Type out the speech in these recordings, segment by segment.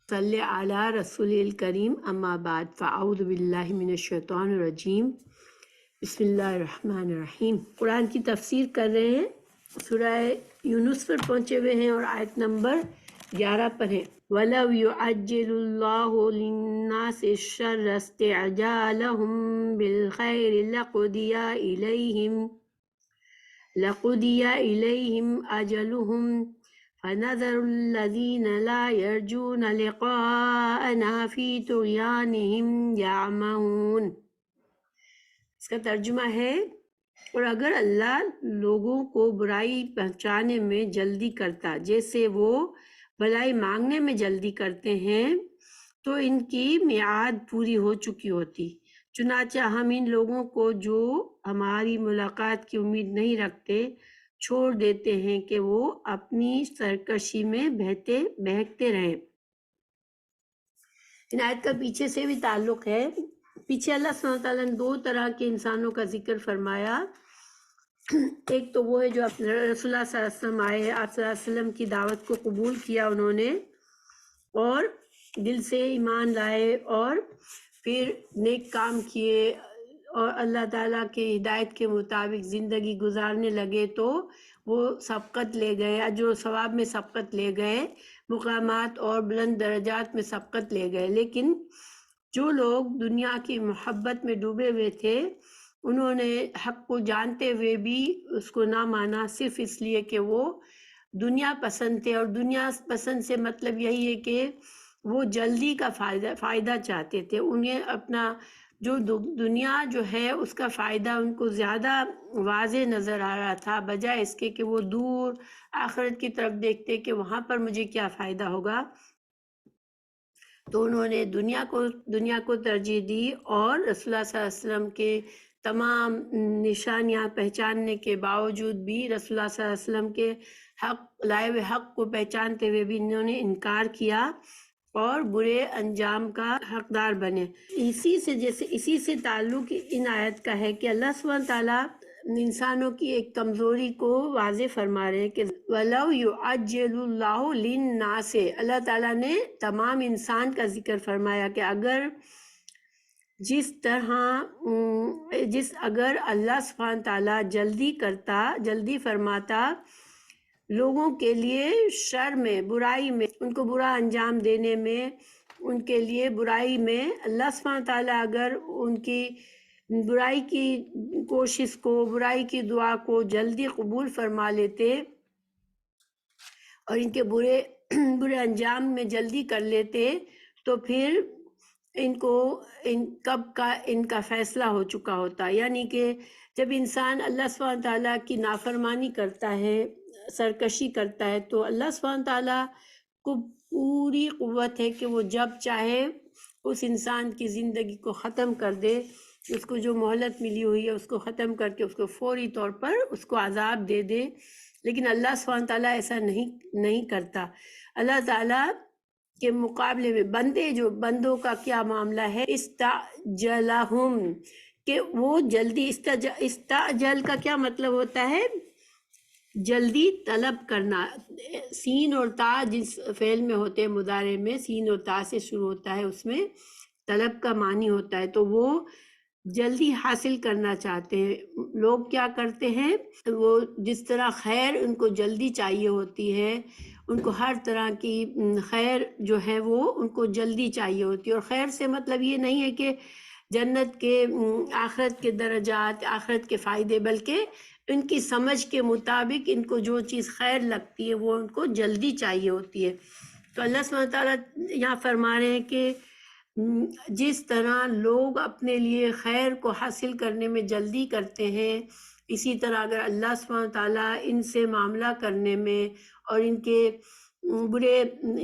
صلی علی رسول الکریم اما بعد فاعوذ باللہ من الشیطان الرجیم بسم اللہ الرحمن الرحیم۔ قرآن کی تفسیر کر رہے ہیں، سورہ یونس پر پہنچے ہوئے ہیں اور آیت نمبر 11 پر ہیں۔ وَلَوْ يُعَجِّلُ اللَّهُ لِلنَّاسِ الشَّرَّ اسْتِعْجَالَهُم بِالْخَيْرِ لَقُضِيَ إِلَيْهِمْ أَجَلُهُمْ فَنَذَرُ الَّذِينَ لَا يَرْجُونَ لِقَاءَنَا فِي طُغْيَانِهِمْ يَعْمَهُونَ۔ اس کا ترجمہ ہے، اور اگر اللہ لوگوں کو برائی پہنچانے میں جلدی کرتا جیسے وہ بھلائی مانگنے میں جلدی کرتے ہیں تو ان کی میعاد پوری ہو چکی ہوتی۔ چنانچہ ہم ان لوگوں کو جو ہماری ملاقات کی امید نہیں رکھتے چھوڑ دیتے ہیں کہ وہ اپنی سرکشی میں بہکتے رہیں۔ ان آیت کا پیچھے سے بھی تعلق ہے۔ پیچھے اللہ سبحانہ تعالیٰ نے دو طرح کے انسانوں کا ذکر فرمایا۔ ایک تو وہ ہے جو اپنے رسول اللہ صلی اللہ علیہ وسلم آئے، آپ صلی اللہ علیہ وسلم کی دعوت کو قبول کیا انہوں نے اور دل سے ایمان لائے اور پھر نیک کام کیے اور اللہ تعالیٰ کے ہدایت کے مطابق زندگی گزارنے لگے تو وہ سبقت لے گئے، اجر و ثواب میں سبقت لے گئے، مقامات اور بلند درجات میں سبقت لے گئے۔ لیکن جو لوگ دنیا کی محبت میں ڈوبے ہوئے تھے انہوں نے حق کو جانتے ہوئے بھی اس کو نہ مانا، صرف اس لیے کہ وہ دنیا پسند تھے، اور دنیا پسند سے مطلب یہی ہے کہ وہ جلدی کا فائدہ چاہتے تھے۔ انہیں اپنا جو دنیا جو ہے اس کا فائدہ ان کو زیادہ واضح نظر آ رہا تھا، بجائے اس کے کہ وہ دور آخرت کی طرف دیکھتے کہ وہاں پر مجھے کیا فائدہ ہوگا۔ تو انہوں نے دنیا کو ترجیح دی، اور رسول اللہ صلی اللہ علیہ وسلم کے تمام نشانیاں پہچاننے کے باوجود بھی، رسول اللہ صلی اللہ علیہ وسلم کے حق لائے ہوئے حق کو پہچانتے ہوئے بھی انہوں نے انکار کیا اور برے انجام کا حقدار بنے۔ اسی سے تعلق ان آیت کا ہے کہ اللہ سبحانہ تعالیٰ انسانوں کی ایک کمزوری کو واضح فرما رہے ہیں کہ وَلَوْ يُعَجِّلُ اللَّهُ لِلنَّاسِ، اللہ تعالیٰ نے تمام انسان کا ذکر فرمایا کہ اگر اگر اللہ سبحانہ تعالیٰ جلدی فرماتا لوگوں کے لیے شر میں، برائی میں، ان کو برا انجام دینے میں، ان کے لیے برائی میں، اللہ سبحانہ تعالیٰ اگر ان کی برائی کی کوشش کو، برائی کی دعا کو جلدی قبول فرما لیتے اور ان کے برے انجام میں جلدی کر لیتے تو پھر ان کا فیصلہ ہو چکا ہوتا۔ یعنی کہ جب انسان اللہ سبحانہ تعالیٰ کی نافرمانی کرتا ہے، سرکشی کرتا ہے، تو اللہ سبحانہ تعالیٰ کو پوری قوت ہے کہ وہ جب چاہے اس انسان کی زندگی کو ختم کر دے، اس کو جو مہلت ملی ہوئی ہے اس کو ختم کر کے اس کو فوری طور پر اس کو عذاب دے دے۔ لیکن اللہ سبحانہ تعالیٰ ایسا نہیں کرتا۔ اللہ تعالیٰ کے مقابلے میں بندوں کا کیا معاملہ ہے، استعجلہم، کہ وہ جلدی، استعجل کا کیا مطلب ہوتا ہے؟ جلدی طلب کرنا۔ سین اور تا جس فعل میں ہوتے ہیں مضارع میں، سین اور تا سے شروع ہوتا ہے، اس میں طلب کا معنی ہوتا ہے، تو وہ جلدی حاصل کرنا چاہتے ہیں۔ لوگ کیا کرتے ہیں، وہ جس طرح خیر ان کو جلدی چاہیے ہوتی ہے، ان کو ہر طرح کی خیر جو ہے وہ ان کو جلدی چاہیے ہوتی ہے، اور خیر سے مطلب یہ نہیں ہے کہ جنت کے، آخرت کے درجات، آخرت کے فائدے، بلکہ ان کی سمجھ کے مطابق ان کو جو چیز خیر لگتی ہے وہ ان کو جلدی چاہیے ہوتی ہے۔ تو اللہ سبحانہ تعالیٰ یہاں فرما رہے ہیں کہ جس طرح لوگ اپنے لیے خیر کو حاصل کرنے میں جلدی کرتے ہیں، اسی طرح اگر اللہ سبحانہ تعالیٰ ان سے معاملہ کرنے میں اور ان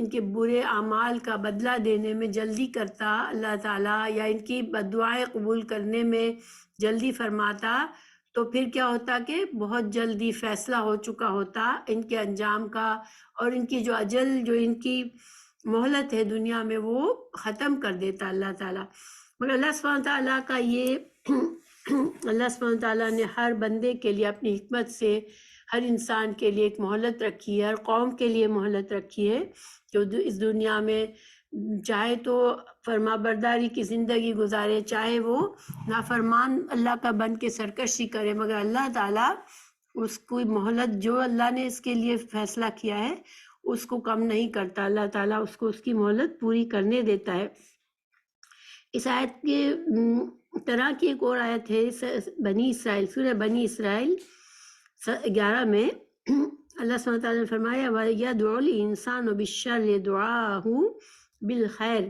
کے برے اعمال کا بدلہ دینے میں جلدی کرتا اللہ تعالیٰ، یا ان کی بددعائیں قبول کرنے میں جلدی فرماتا، تو پھر کیا ہوتا کہ بہت جلدی فیصلہ ہو چکا ہوتا ان کے انجام کا، اور ان کی جو اجل، جو ان کی مہلت ہے دنیا میں، وہ ختم کر دیتا اللہ تعالیٰ۔ مگر اللہ سبحانہ تعالیٰ کا اللہ سبحانہ تعالیٰ نے ہر بندے کے لیے اپنی حکمت سے ہر انسان کے لیے ایک مہلت رکھی ہے، ہر قوم کے لیے مہلت رکھی ہے، جو اس دنیا میں چاہے تو فرما برداری کی زندگی گزارے، چاہے وہ نافرمان اللہ کا بن کے سرکشی کرے، مگر اللہ تعالیٰ اس کو مہلت جو اللہ نے اس کے لیے فیصلہ کیا ہے اس کو کم نہیں کرتا، اللہ تعالیٰ اس کو اس کی مہلت پوری کرنے دیتا ہے۔ اس آیت کے طرح کی ایک اور آیت ہے بنی اسرائیل، سورہ بنی اسرائیل 11 میں اللہ سبحانہ وتعالیٰ نے فرمایا وَيَدْعُ الْإِنسَانُ بِالشَّرِّ دُعَاءَهُ بِالْخَيْرِ،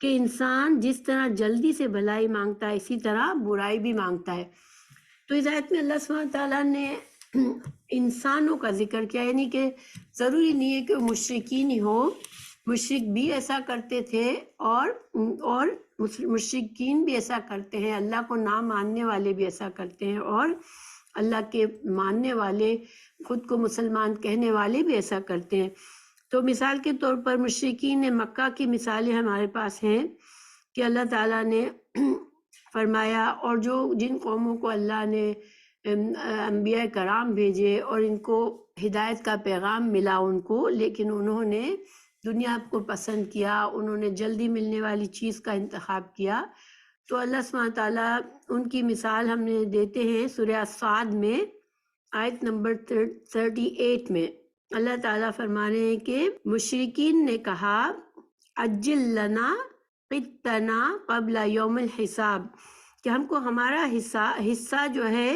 کہ انسان جس طرح جلدی سے بھلائی مانگتا ہے اسی طرح برائی بھی مانگتا ہے۔ تو اس آیت میں اللہ سبحانہ وتعالیٰ نے انسانوں کا ذکر کیا، یعنی کہ ضروری نہیں ہے کہ مشرکین ہی ہو، مشرک بھی ایسا کرتے تھے اور مشرکین بھی ایسا کرتے ہیں، اللہ کو نہ ماننے والے بھی ایسا کرتے ہیں، اور اللہ کے ماننے والے خود کو مسلمان کہنے والے بھی ایسا کرتے ہیں۔ تو مثال کے طور پر مشرکین مکہ کی مثالیں ہمارے پاس ہیں کہ اللہ تعالیٰ نے فرمایا، اور جن قوموں کو اللہ نے انبیاء کرام بھیجے اور ان کو ہدایت کا پیغام ملا ان کو، لیکن انہوں نے دنیا کو پسند کیا، انہوں نے جلدی ملنے والی چیز کا انتخاب کیا، تو اللہ سبحانہ تعالیٰ ان کی مثال ہم نے دیتے ہیں سورہ صاد میں آیت نمبر 38 میں۔ اللہ تعالیٰ فرما رہے ہیں کہ مشرکین نے کہا اجل لنا قطنا قبل یوم الحساب، کہ ہم کو ہمارا حصہ جو ہے،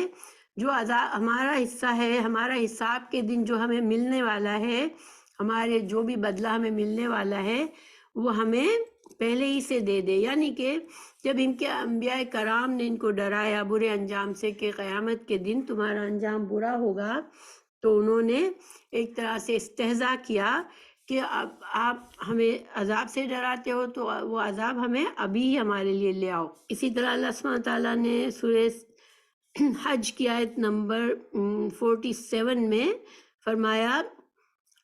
جو ہمارا حصہ ہے، ہمارا حساب کے دن جو ہمیں ملنے والا ہے، ہمارے جو بھی بدلہ ہمیں ملنے والا ہے وہ ہمیں پہلے ہی سے دے دے۔ یعنی کہ جب ان کے انبیاء کرام نے ان کو ڈرایا برے انجام سے کہ قیامت کے دن تمہارا انجام برا ہوگا، تو انہوں نے ایک طرح سے استہزاء کیا کہ اب آپ ہمیں عذاب سے ڈراتے ہو تو وہ عذاب ہمیں ابھی ہی ہمارے لیے لے آؤ۔ اسی طرح اللہ سبحانہ تعالیٰ نے سورہ حج کی آیت نمبر 47 میں فرمایا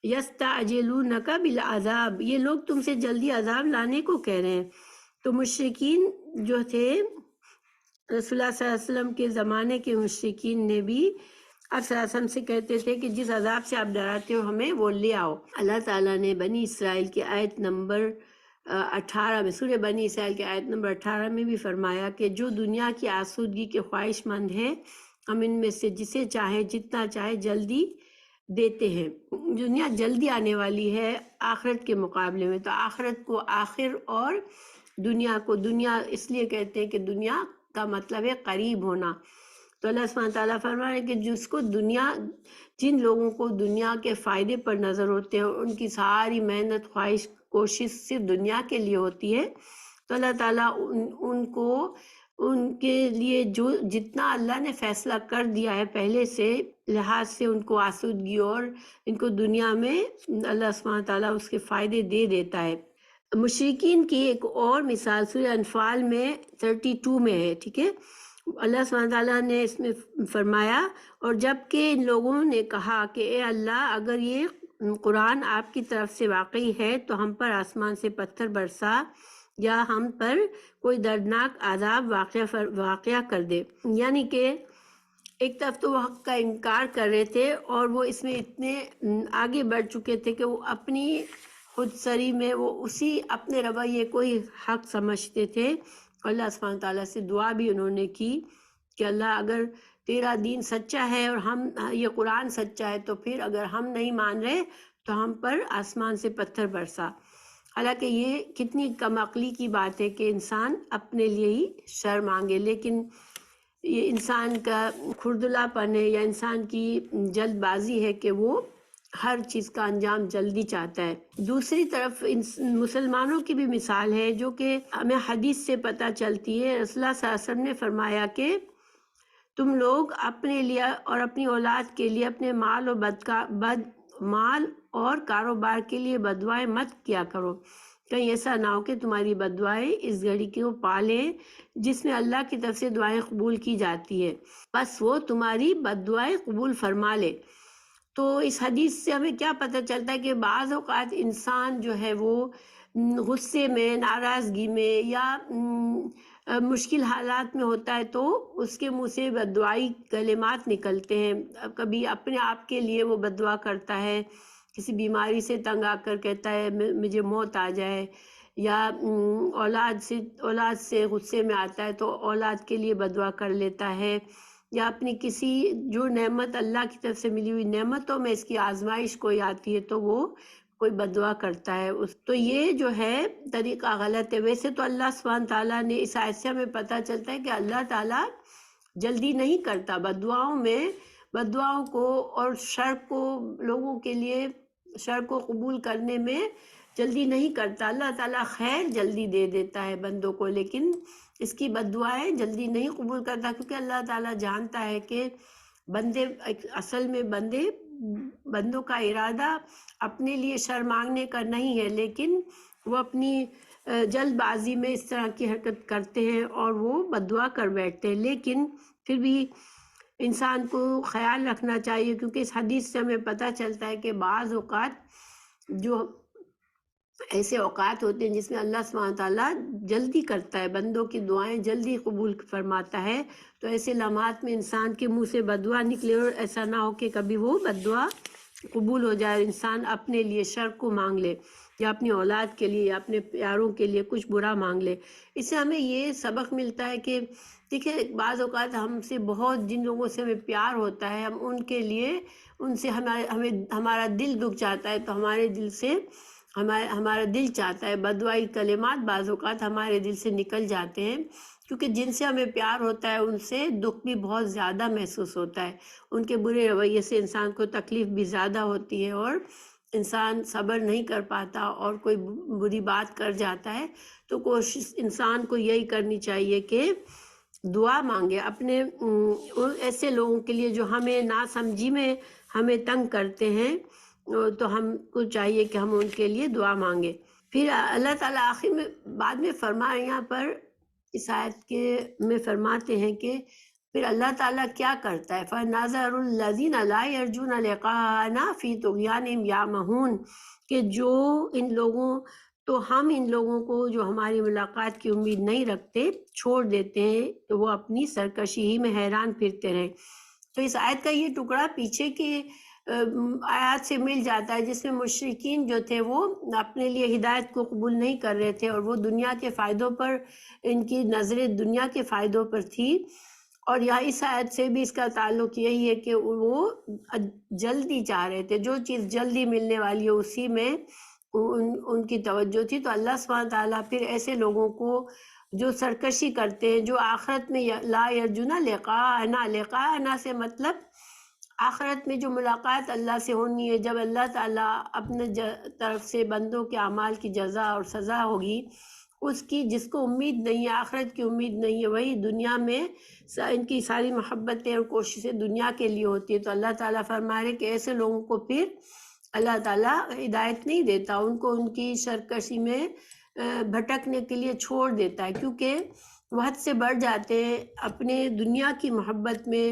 یستعجلونک بالعذاب، یہ لوگ تم سے جلدی عذاب لانے کو کہہ رہے ہیں۔ تو مشرکین جو تھے رسول اللہ صلی اللہ علیہ وسلم کے زمانے کے مشرکین نے بھی آپ صلی اللہ علیہ وسلم سے کہتے تھے کہ جس عذاب سے آپ ڈراتے ہو ہمیں وہ لے آؤ۔ اللہ تعالیٰ نے بنی اسرائیل کی آیت نمبر 18 میں، سورہ بنی اسرائیل کی آیت نمبر 18 میں بھی فرمایا کہ جو دنیا کی آسودگی کے خواہش مند ہے ہم ان میں سے جسے چاہے جتنا چاہے جلدی دیتے ہیں۔ دنیا جلدی آنے والی ہے آخرت کے مقابلے میں، تو آخرت کو آخر اور دنیا کو دنیا اس لیے کہتے ہیں کہ دنیا کا مطلب ہے قریب ہونا۔ تو اللہ سبحانہ تعالیٰ فرما رہے ہیں کہ جس کو جن لوگوں کو دنیا کے فائدے پر نظر ہوتے ہیں، ان کی ساری محنت خواہش کوشش صرف دنیا کے لیے ہوتی ہے، تو اللہ تعالیٰ ان کے لیے جو جتنا اللہ نے فیصلہ کر دیا ہے پہلے سے لحاظ سے ان کو آسودگی اور ان کو دنیا میں اللہ سبحانہ تعالیٰ اس کے فائدے دے دیتا ہے۔ مشرکین کی ایک اور مثال سورہ انفال میں 32 میں ہے، ٹھیک ہے۔ اللہ سبحانہ تعالیٰ نے اس میں فرمایا اور جب کہ ان لوگوں نے کہا کہ اے اللہ اگر یہ قرآن آپ کی طرف سے واقعی ہے تو ہم پر آسمان سے پتھر برسا یا ہم پر کوئی دردناک عذاب واقعہ کر دے۔ یعنی کہ ایک طرف تو وہ حق کا انکار کر رہے تھے اور وہ اس میں اتنے آگے بڑھ چکے تھے کہ وہ اپنی خود سری میں وہ اسی اپنے رویے کو ہی حق سمجھتے تھے۔ اللہ سبحانہ تعالیٰ سے دعا بھی انہوں نے کی کہ اللہ اگر تیرا دین سچا ہے اور یہ قرآن سچا ہے تو پھر اگر ہم نہیں مان رہے تو ہم پر آسمان سے پتھر برسا۔ حالانکہ یہ کتنی کم عقلی کی بات ہے کہ انسان اپنے لیے ہی شر مانگے، لیکن یہ انسان کا کھردلا پن ہے یا انسان کی جلد بازی ہے کہ وہ ہر چیز کا انجام جلدی چاہتا ہے۔ دوسری طرف مسلمانوں کی بھی مثال ہے جو کہ ہمیں حدیث سے پتہ چلتی ہے۔ رسول اللہ صلی اللہ علیہ وسلم نے فرمایا کہ تم لوگ اپنے لیے اور اپنی اولاد کے لیے اپنے مال اور کاروبار کے لیے بددعائیں مت کیا کرو، کہیں ایسا نہ ہو کہ تمہاری بددعائیں اس گھڑی کو پالیں جس میں اللہ کی طرف سے دعائیں قبول کی جاتی ہے، بس وہ تمہاری بددعائیں قبول فرما لے۔ تو اس حدیث سے ہمیں کیا پتہ چلتا ہے کہ بعض اوقات انسان جو ہے وہ غصے میں، ناراضگی میں یا مشکل حالات میں ہوتا ہے تو اس کے منہ سے بددعائی کلمات نکلتے ہیں۔ کبھی اپنے آپ کے لیے وہ بددعا کرتا ہے، کسی بیماری سے تنگ آ کر کہتا ہے مجھے موت آ جائے، یا اولاد سے غصے میں آتا ہے تو اولاد کے لیے بددعا کر لیتا ہے، یا اپنی کسی جو نعمت اللہ کی طرف سے ملی ہوئی نعمتوں میں اس کی آزمائش کوئی آتی ہے تو وہ کوئی بددعا کرتا ہے تو یہ جو ہے طریقہ غلط ہے۔ ویسے تو اللہ سبحانہ تعالیٰ نے اس آیت سے ہمیں پتہ چلتا ہے کہ اللہ تعالیٰ جلدی نہیں کرتا بددعاؤں کو اور شر کو، لوگوں کے لیے شر کو قبول کرنے میں جلدی نہیں کرتا۔ اللہ تعالیٰ خیر جلدی دے دیتا ہے بندوں کو، لیکن اس کی بددعائیں جلدی نہیں قبول کرتا، کیونکہ اللہ تعالیٰ جانتا ہے کہ اصل میں بندوں کا ارادہ اپنے لیے شر مانگنے کا نہیں ہے، لیکن وہ اپنی جلد بازی میں اس طرح کی حرکت کرتے ہیں اور وہ بددعا کر بیٹھتے ہیں۔ لیکن پھر بھی انسان کو خیال رکھنا چاہیے، کیونکہ اس حدیث سے ہمیں پتہ چلتا ہے کہ بعض اوقات جو ایسے اوقات ہوتے ہیں جس میں اللہ سبحانہ تعالیٰ جلدی کرتا ہے، بندوں کی دعائیں جلدی قبول فرماتا ہے، تو ایسے لمحات میں انسان کے منہ سے بددعا نکلے اور ایسا نہ ہو کہ کبھی وہ بددعا قبول ہو جائے، انسان اپنے لیے شر کو مانگ لے یا اپنی اولاد کے لیے یا اپنے پیاروں کے لیے کچھ برا مانگ لے۔ اس سے ہمیں یہ سبق ملتا ہے کہ دیکھیں بعض اوقات ہم سے بہت جن لوگوں سے ہمیں پیار ہوتا ہے، ہم ان کے لیے ان سے ہمارا دل دکھ جاتا ہے، تو ہمارے دل سے ہمارا دل چاہتا ہے بددعائی کلمات بعض اوقات ہمارے دل سے نکل جاتے ہیں، کیونکہ جن سے ہمیں پیار ہوتا ہے ان سے دکھ بھی بہت زیادہ محسوس ہوتا ہے، ان کے برے رویے سے انسان کو تکلیف بھی زیادہ ہوتی ہے اور انسان صبر نہیں کر پاتا اور کوئی بری بات کر جاتا ہے۔ تو کوشش انسان کو یہی کرنی چاہیے کہ دعا مانگے اپنے ایسے لوگوں کے لیے جو ہمیں ناسمجھی میں ہمیں تنگ کرتے ہیں، تو ہم کو چاہیے کہ ہم ان کے لیے دعا مانگے۔ پھر اللہ تعالیٰ آخر میں بعد میں فرمائے، یہاں پر اس آیت کے میں فرماتے ہیں کہ پھر اللہ تعالیٰ کیا کرتا ہے، فَنَذَرُ الَّذِينَ لَا يَرْجُونَ لِقَاءَنَا فِي طُغْيَانِهِمْ يَعْمَهُونَ، کہ جو ہم ان لوگوں کو جو ہماری ملاقات کی امید نہیں رکھتے چھوڑ دیتے ہیں تو وہ اپنی سرکشی ہی میں حیران پھرتے رہیں۔ تو اس آیت کا یہ ٹکڑا پیچھے کے آیات سے مل جاتا ہے، جس میں مشرکین جو تھے وہ اپنے لیے ہدایت کو قبول نہیں کر رہے تھے اور وہ دنیا کے فائدوں پر، ان کی نظریں دنیا کے فائدوں پر تھی، اور یہاں اس آیت سے بھی اس کا تعلق یہی ہے کہ وہ جلدی چاہ رہے تھے، جو چیز جلدی ملنے والی ہے اسی میں ان کی توجہ تھی۔ تو اللہ سبحانہ تعالیٰ پھر ایسے لوگوں کو جو سرکشی کرتے ہیں، جو آخرت میں لا یرجون لقاءنا سے مطلب آخرت میں جو ملاقات اللہ سے ہونی ہے، جب اللہ تعالیٰ اپنے طرف سے بندوں کے اعمال کی جزا اور سزا ہوگی، اس کی جس کو امید نہیں ہے، آخرت کی امید نہیں ہے، وہی دنیا میں ان کی ساری محبتیں اور کوششیں دنیا کے لیے ہوتی ہے۔ تو اللہ تعالیٰ فرما رہے کہ ایسے لوگوں کو پھر اللہ تعالیٰ ہدایت نہیں دیتا، ان کو ان کی سرکشی میں بھٹکنے کے لیے چھوڑ دیتا ہے، کیونکہ وہ حد سے بڑھ جاتے ہیں اپنے دنیا کی محبت میں،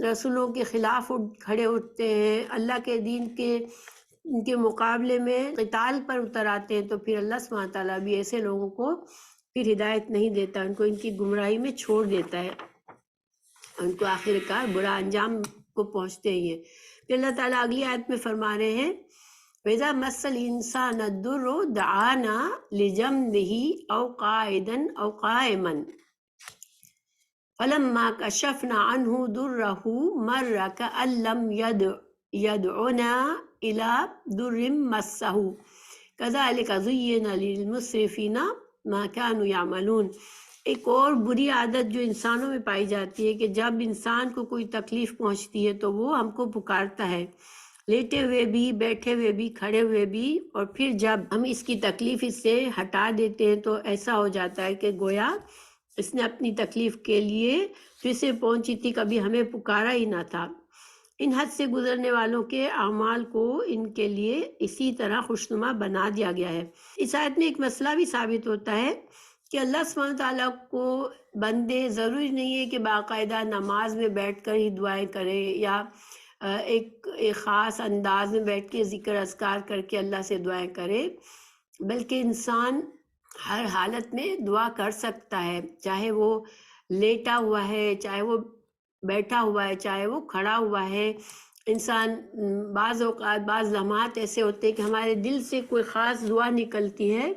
رسولوں کے خلاف کھڑے اٹھتے ہیں، اللہ کے دین کے مقابلے میں قتال پر اتر آتے ہیں، تو پھر اللہ سبحانہ تعالیٰ بھی ایسے لوگوں کو پھر ہدایت نہیں دیتا، ان کو ان کی گمراہی میں چھوڑ دیتا ہے، ان کو آخر کار برا انجام کو پہنچتے ہی ہے۔ پھر اللہ تعالیٰ اگلی آیت میں فرما رہے ہیں وَإِذَا مَسَّ الْإِنسَانَ الضُّرُّ دَعَانَا لِجَنبِهِ أَوْ قَاعِدًا أَوْ قَائِمًا فَلَمَّا كَشَفْنَا عَنْهُ ضُرَّهُ مَرَّ كَأَن لَّمْ يَدْعُنَا إِلَىٰ ضُرٍّ مَسَّهُ كَذَٰلِكَ زُيِّنَ لِلْمُسْرِفِينَ مَا كَانُوا يَعْمَلُونَ۔ ایک اور بری عادت جو انسانوں میں پائی جاتی ہے کہ جب انسان کو کوئی تکلیف پہنچتی ہے تو وہ ہم کو پکارتا ہے، لیٹے ہوئے بھی، بیٹھے ہوئے بھی، کھڑے ہوئے بھی، اور پھر جب ہم اس کی تکلیف اس سے ہٹا دیتے ہیں تو ایسا ہو جاتا ہے کہ گویا اس نے اپنی تکلیف کے لیے جو اسے پہنچی تھی کبھی ہمیں پکارا ہی نہ تھا۔ ان حد سے گزرنے والوں کے اعمال کو ان کے لیے اسی طرح خوشنما بنا دیا گیا ہے۔ اس آیت میں ایک مسئلہ بھی ثابت ہوتا ہے کہ اللہ سبحانہ تعالیٰ کو بندے ضروری نہیں ہے کہ باقاعدہ نماز میں بیٹھ کر ہی دعائیں کرے یا ایک خاص انداز میں بیٹھ کے ذکر اذکار کر کے اللہ سے دعائیں کرے، بلکہ انسان ہر حالت میں دعا کر سکتا ہے، چاہے وہ لیٹا ہوا ہے، چاہے وہ بیٹھا ہوا ہے، چاہے وہ کھڑا ہوا ہے، انسان بعض اوقات بعض لمحات ایسے ہوتے ہیں کہ ہمارے دل سے کوئی خاص دعا نکلتی ہے،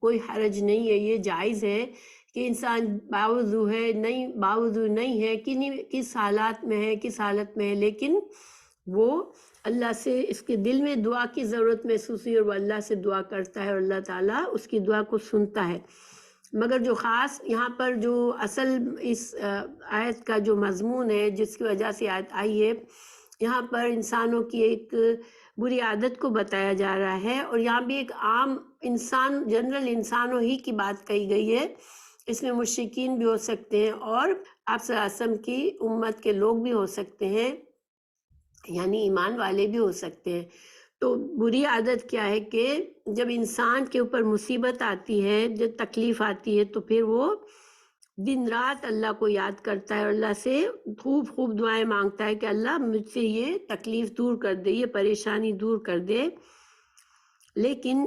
کوئی حرج نہیں ہے، یہ جائز ہے کہ انسان باوضو نہیں ہے، کس حالات میں ہے، کس حالت میں ہے، لیکن وہ اللہ سے اس کے دل میں دعا کی ضرورت محسوس ہوئی اور وہ اللہ سے دعا کرتا ہے اور اللہ تعالیٰ اس کی دعا کو سنتا ہے۔ مگر جو خاص یہاں پر جو اصل اس آیت کا جو مضمون ہے جس کی وجہ سے آیت آئی ہے، یہاں پر انسانوں کی ایک بری عادت کو بتایا جا رہا ہے، اور یہاں بھی ایک عام انسان جنرل انسانوں ہی کی بات کہی گئی ہے۔ اس میں مشرکین بھی ہو سکتے ہیں اور آپ صلی اللہ علیہ وسلم کی امت کے لوگ بھی ہو سکتے ہیں، یعنی ایمان والے بھی ہو سکتے ہیں۔ تو بری عادت کیا ہے کہ جب انسان کے اوپر مصیبت آتی ہے، جب تکلیف آتی ہے، تو پھر وہ دن رات اللہ کو یاد کرتا ہے اور اللہ سے خوب خوب دعائیں مانگتا ہے کہ اللہ مجھ سے یہ تکلیف دور کر دے، یہ پریشانی دور کر دے۔ لیکن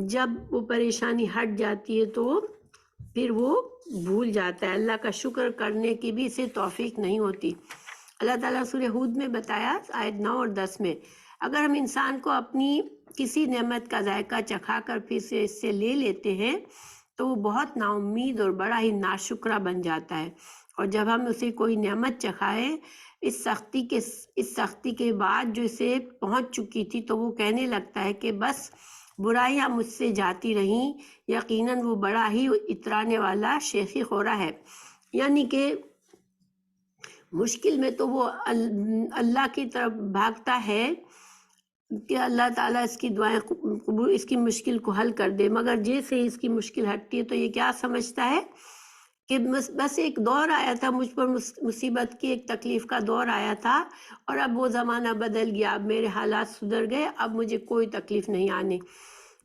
جب وہ پریشانی ہٹ جاتی ہے تو پھر وہ بھول جاتا ہے، اللہ کا شکر کرنے کی بھی اسے توفیق نہیں ہوتی۔ اللہ تعالیٰ سورہ ہود میں بتایا آیت 9 اور 10 میں، اگر ہم انسان کو اپنی کسی نعمت کا ذائقہ چکھا کر پھر سے اس سے لے لیتے ہیں تو وہ بہت نا امید اور بڑا ہی ناشکرا بن جاتا ہے، اور جب ہم اسے کوئی نعمت چکھائے اس سختی کے بعد جو اسے پہنچ چکی تھی تو وہ کہنے لگتا ہے کہ بس برائیاں مجھ سے جاتی رہیں، یقیناً وہ بڑا ہی اترانے والا شیخی خورا ہے۔ یعنی کہ مشکل میں تو وہ اللہ کی طرف بھاگتا ہے کہ اللہ تعالیٰ اس کی دعائیں قبول، اس کی مشکل کو حل کر دے، مگر جیسے ہی اس کی مشکل ہٹتی ہے تو یہ کیا سمجھتا ہے کہ بس ایک دور آیا تھا مجھ پر، مصیبت کی ایک تکلیف کا دور آیا تھا اور اب وہ زمانہ بدل گیا، اب میرے حالات سدھر گئے، اب مجھے کوئی تکلیف نہیں آنی۔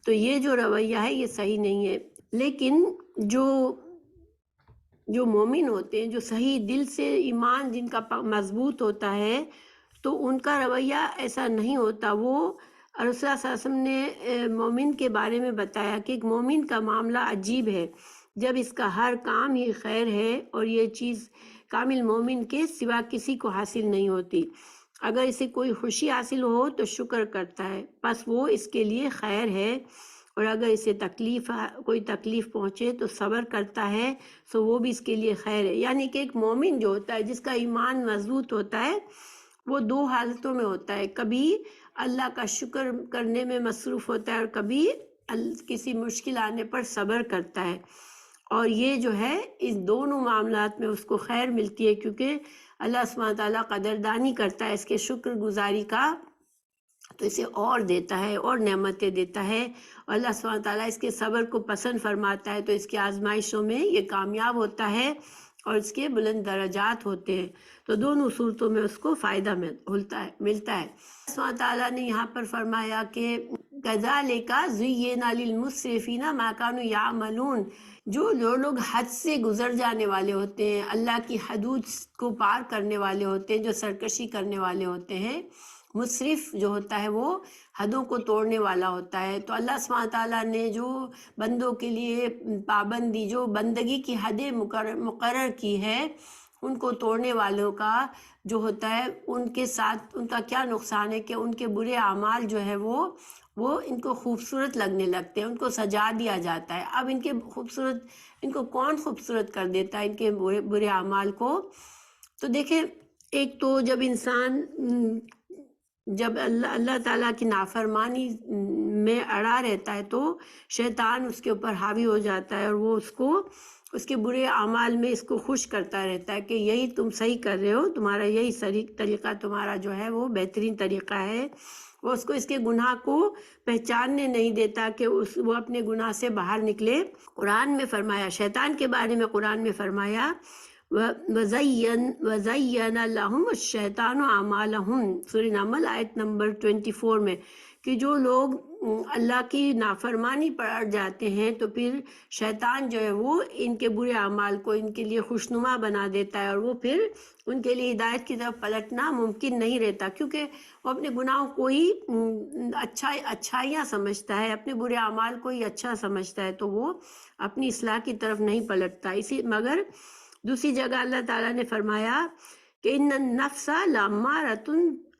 تو یہ جو رویہ ہے یہ صحیح نہیں ہے۔ لیکن جو مومن ہوتے ہیں، جو صحیح دل سے ایمان جن کا مضبوط ہوتا ہے، تو ان کا رویہ ایسا نہیں ہوتا۔ وہ رسول اللہ صلی اللہ علیہ وسلم نے مومن کے بارے میں بتایا کہ ایک مومن کا معاملہ عجیب ہے، جب اس کا ہر کام ہی خیر ہے، اور یہ چیز کامل مومن کے سوا کسی کو حاصل نہیں ہوتی۔ اگر اسے کوئی خوشی حاصل ہو تو شکر کرتا ہے، پس وہ اس کے لیے خیر ہے، اور اگر اسے کوئی تکلیف پہنچے تو صبر کرتا ہے، سو وہ بھی اس کے لیے خیر ہے۔ یعنی کہ ایک مومن جو ہوتا ہے، جس کا ایمان مضبوط ہوتا ہے، وہ دو حالتوں میں ہوتا ہے، کبھی اللہ کا شکر کرنے میں مصروف ہوتا ہے اور کبھی کسی مشکل آنے پر صبر کرتا ہے، اور یہ جو ہے اس دونوں معاملات میں اس کو خیر ملتی ہے، کیونکہ اللہ سبحانہ تعالیٰ قدردانی کرتا ہے اس کے شکر گزاری کا، تو اسے اور دیتا ہے اور نعمتیں دیتا ہے، اور اللہ سبحانہ تعالیٰ اس کے صبر کو پسند فرماتا ہے، تو اس کی آزمائشوں میں یہ کامیاب ہوتا ہے اور اس کے بلند درجات ہوتے ہیں۔ تو دونوں صورتوں میں اس کو فائدہ ملتا ہے۔ اللہ سبحانہ تعالیٰ نے یہاں پر فرمایا کہ کذالک زینا للمسرفین ما کانوا یعملون، جو لوگ حد سے گزر جانے والے ہوتے ہیں، اللہ کی حدود کو پار کرنے والے ہوتے ہیں، جو سرکشی کرنے والے ہوتے ہیں، مسرف جو ہوتا ہے وہ حدوں کو توڑنے والا ہوتا ہے۔ تو اللہ سبحانہ تعالیٰ نے جو بندوں کے لیے پابندی، جو بندگی کی حدیں مقرر کی ہے، ان کو توڑنے والوں کا جو ہوتا ہے، ان کے ساتھ ان کا کیا نقصان ہے کہ ان کے برے اعمال جو ہے وہ ان کو خوبصورت لگنے لگتے ہیں، ان کو سجا دیا جاتا ہے۔ اب ان کو کون خوبصورت کر دیتا ہے ان کے برے اعمال کو؟ تو دیکھیں، ایک تو جب انسان جب اللہ تعالیٰ کی نافرمانی میں اڑا رہتا ہے تو شیطان اس کے اوپر حاوی ہو جاتا ہے، اور وہ اس کے برے اعمال میں اس کو خوش کرتا رہتا ہے کہ یہی تم صحیح کر رہے ہو، تمہارا یہی طریقہ تمہارا جو ہے وہ بہترین طریقہ ہے۔ وہ اس کو اس کے گناہ کو پہچاننے نہیں دیتا کہ وہ اپنے گناہ سے باہر نکلے۔ قرآن میں فرمایا، شیطان کے بارے میں قرآن میں فرمایا وَزَيَّنَ لَهُمُ الشَّيْطَانُ أَعْمَالَهُمْ، سورہ نمل آیت نمبر 24 میں، کہ جو لوگ اللہ کی نافرمانی پر اڑ جاتے ہیں تو پھر شیطان جو ہے وہ ان کے برے اعمال کو ان کے لیے خوشنما بنا دیتا ہے، اور وہ پھر ان کے لیے ہدایت کی طرف پلٹنا ممکن نہیں رہتا، کیونکہ وہ اپنے گناہوں کو ہی اچھائیاں سمجھتا ہے، اپنے برے اعمال کو ہی اچھا سمجھتا ہے، تو وہ اپنی اصلاح کی طرف نہیں پلٹتا۔ مگر دوسری جگہ اللہ تعالیٰ نے فرمایا کہ ان النفس لامارۃ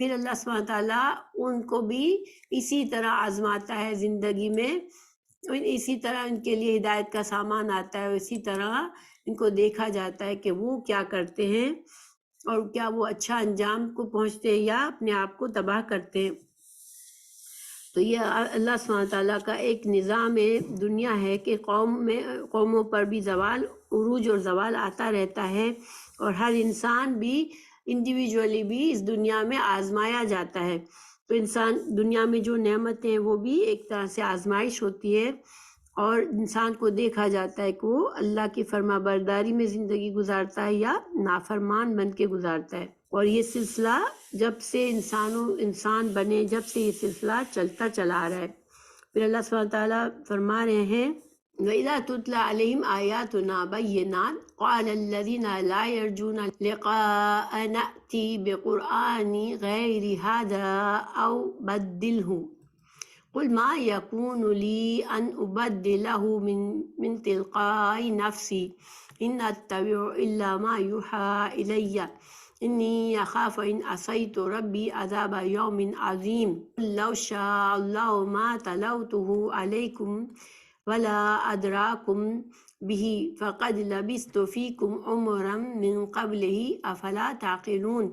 پھر اللہ سبحانہ تعالیٰ ان کو بھی اسی طرح آزماتا ہے زندگی میں، اسی طرح ان کے لیے ہدایت کا سامان آتا ہے، اسی طرح ان کو دیکھا جاتا ہے کہ وہ کیا کرتے ہیں اور کیا وہ اچھا انجام کو پہنچتے ہیں یا اپنے آپ کو تباہ کرتے ہیں۔ تو یہ اللہ سبحانہ تعالیٰ کا ایک نظام دنیا ہے کہ قوموں پر بھی زوال، عروج اور زوال آتا رہتا ہے، اور ہر انسان بھی انڈیویجولی بھی اس دنیا میں آزمایا جاتا ہے۔ تو انسان دنیا میں جو نعمتیں ہیں وہ بھی ایک طرح سے آزمائش ہوتی ہے، اور انسان کو دیکھا جاتا ہے کہ وہ اللہ کی فرما برداری میں زندگی گزارتا ہے یا نافرمان بن کے گزارتا ہے۔ اور یہ سلسلہ جب سے انسان بنے، جب سے یہ سلسلہ چلتا چلا آ رہا ہے۔ پھر اللہ سبحانہ تعالیٰ فرما رہے ہیں وَإِذَا تُتْلَى عَلَيْهِمْ آيَاتُنَا بَيِّنَاتٍ قَالَ الَّذِينَ لَا يَرْجُونَ لِقَاءَنَا نَأْتِ بِقُرْآنٍ غَيْرِ هَذَا أَوْ بَدِّلْهُ قُلْ مَا يَكُونُ لِي أَنْ أُبَدِّلَهُ مِنْ تِلْقَاءِ نَفْسِي إِنْ أَتَّبِعُ إِلَّا مَا يُوحَى إِلَيَّ إِنِّي أَخَافُ إِنْ عَصَيْتُ رَبِّي عَذَابَ يَوْمٍ عَظِيمٍ قُلْ لَوْ شَاءَ اللَّهُ مَا تَلَوْتُهُ عَلَيْكُمْ وَلَا أَدْرَاكُمْ بِهِ فَقَدْ لَبِثْتُ فِيكُمْ عُمُرًا مِّن قَبْلِهِ أَفَلَا تَعْقِلُونَ۔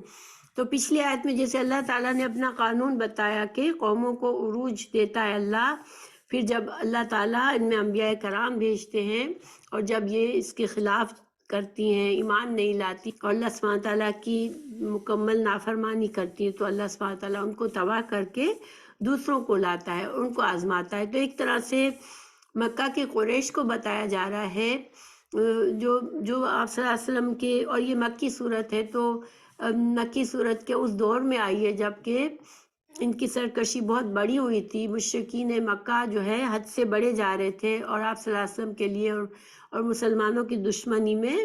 تو پچھلی آیت میں جیسے اللہ تعالیٰ نے اپنا قانون بتایا کہ قوموں کو عروج دیتا ہے اللہ، پھر جب اللہ تعالیٰ ان میں انبیاء کرام بھیجتے ہیں اور جب یہ اس کے خلاف کرتی ہیں، ایمان نہیں لاتی اور اللہ سبحانہ تعالیٰ کی مکمل نافرمانی کرتی ہیں، تو اللہ سبحانہ تعالیٰ ان کو تباہ کر کے دوسروں کو لاتا ہے، ان کو آزماتا ہے۔ تو ایک طرح سے مکہ کے قریش کو بتایا جا رہا ہے جو آپ صلی اللہ علیہ وسلم کے، اور یہ مکی صورت ہے تو مکی صورت کے اس دور میں آئی ہے جب کہ ان کی سرکشی بہت بڑی ہوئی تھی، مشرکین مکہ جو ہے حد سے بڑے جا رہے تھے، اور آپ صلی اللہ علیہ وسلم کے لیے اور مسلمانوں کی دشمنی میں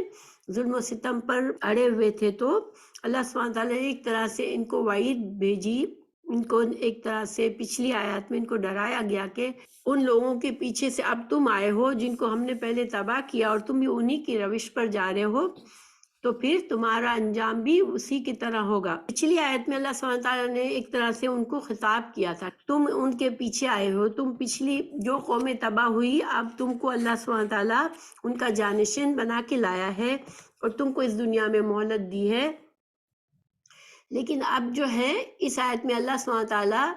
ظلم و ستم پر اڑے ہوئے تھے۔ تو اللہ سبحانہ تعالیٰ نے ایک طرح سے ان کو وعید بھیجی، ان کو ایک طرح سے پچھلی آیات میں ان کو ڈرایا گیا کہ ان لوگوں کے پیچھے سے اب تم آئے ہو جن کو ہم نے پہلے تباہ کیا، اور تم بھی انہی کی روش پر جا رہے ہو، تو پھر تمہارا انجام بھی اسی کی طرح ہوگا۔ پچھلی آیت میں اللہ سبحانہ تعالیٰ نے ایک طرح سے ان کو خطاب کیا تھا، تم ان کے پیچھے آئے ہو، تم پچھلی جو قومیں تباہ ہوئی اب تم کو اللہ سبحانہ تعالیٰ ان کا جانشین بنا کے لایا ہے اور تم کو اس دنیا میں مہلت دی ہے۔ لیکن اب جو ہے اس آیت میں اللہ سبحانہ تعالیٰ